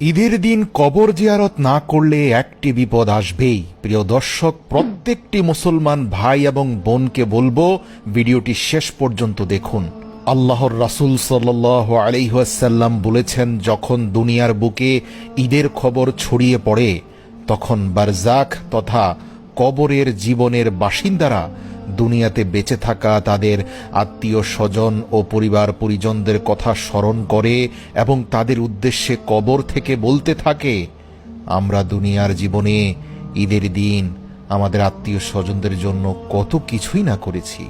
ঈদের দিন কবর জিয়ারত না করলে একটি বিপদ আসবেই। প্রিয় দর্শক, প্রত্যেকটি মুসলমান ভাই এবং বোনকে বলবো ভিডিওটি শেষ পর্যন্ত দেখুন। আল্লাহর রাসূল সাল্লাল্লাহু আলাইহি ওয়াসাল্লাম বলেছেন, যখন দুনিয়ার বুকে ঈদের খবর ছড়িয়ে পড়ে তখন বারজাখ তথা কবরের জীবনের বাসিন্দারা দুনিয়াতে বেঁচে থাকা তাদের আত্মীয় স্বজন ও পরিবার পরিজনদের কথা স্মরণ করে এবং তাদের উদ্দেশ্যে কবর থেকে বলতে থাকে, আমরা দুনিয়ার জীবনে ঈদের দিন আমাদের আত্মীয় স্বজনদের জন্য কত কিছুই না করেছি।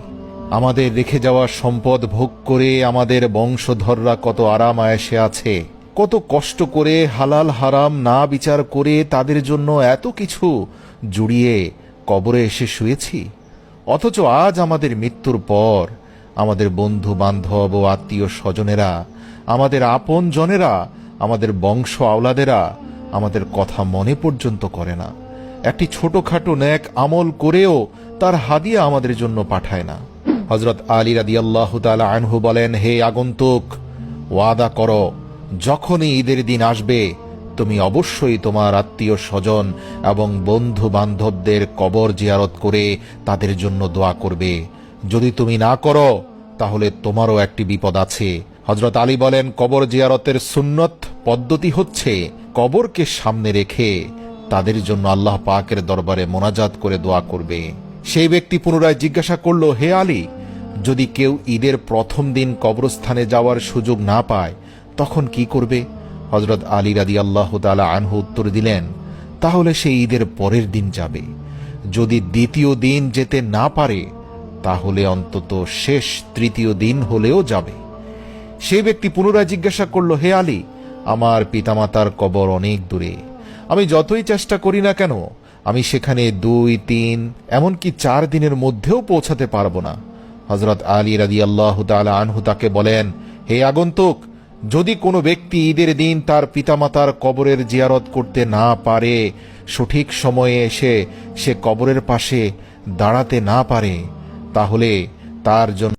আমাদের রেখে যাওয়া সম্পদ ভোগ করে আমাদের বংশধররা কত আরাম আয়েশে আছে, কত কষ্ট করে হালাল হারাম না বিচার করে তাদের জন্য এত কিছু জুড়িয়ে কবরে এসে শুয়েছি। অথচ আজ আমাদের মৃত্যুর পর আমাদের বন্ধু বান্ধব ও আত্মীয় স্বজনেরা, আমাদের আপন জনেরা, আমাদের বংশ আওলাদেরা আমাদের কথা মনে পর্যন্ত করে না। একটি ছোটখাটো নেক আমল করেও তার হাদিয়া আমাদের জন্য পাঠায় না। হযরত আলী রাদিয়াল্লাহু তাআলা আনহু বলেন, হে আগন্তুক, ওয়াদা করো যখনই ঈদের দিন আসবে তুমি অবশ্যই তোমার আত্মীয় স্বজন এবং বন্ধু বান্ধবদের কবর জিয়ারত করে তাদের জন্য দোয়া করবে। যদি তুমি না করো তাহলে তোমারও একটি বিপদ আছে। হযরত আলী বলেন, কবর জিয়ারতের সুন্নত পদ্ধতি হচ্ছে কবরকে সামনে রেখে তাদের জন্য আল্লাহ পাকের দরবারে মোনাজাত করে দোয়া করবে। সেই ব্যক্তি পুনরায় জিজ্ঞাসা করল, হে আলী, যদি কেউ ঈদের প্রথম দিন কবরস্থানে যাওয়ার সুযোগ না পায় তখন কি করবে? হযরত আলী রাদিয়াল্লাহু তাআলা আনহু উত্তর দিলেন, তাহলে সে ঈদের পরের দিন যাবে। যদি দ্বিতীয় দিন যেতে না পারে তাহলে অন্তত শেষ তৃতীয় দিন হলেও যাবে। সেই ব্যক্তি পুনরায় জিজ্ঞাসা করল, হে আলী, আমার পিতামাতার কবর অনেক দূরে, আমি যতই চেষ্টা করি না কেন আমি সেখানে 2, 3 এমনকি 4 দিনের মধ্যেও পৌঁছাতে পারবো না। হযরত আলী রাদিয়াল্লাহু তাআলা আনহু তাকে বলেন, হে আগন্তুক, যদি কোনো ব্যক্তি ঈদের দিন তার পিতামাতার কবরের জিয়ারত করতে না পারে, সঠিক সময়ে এসে সে কবরের পাশে দাঁড়াতে না পারে, তাহলে তার জন্য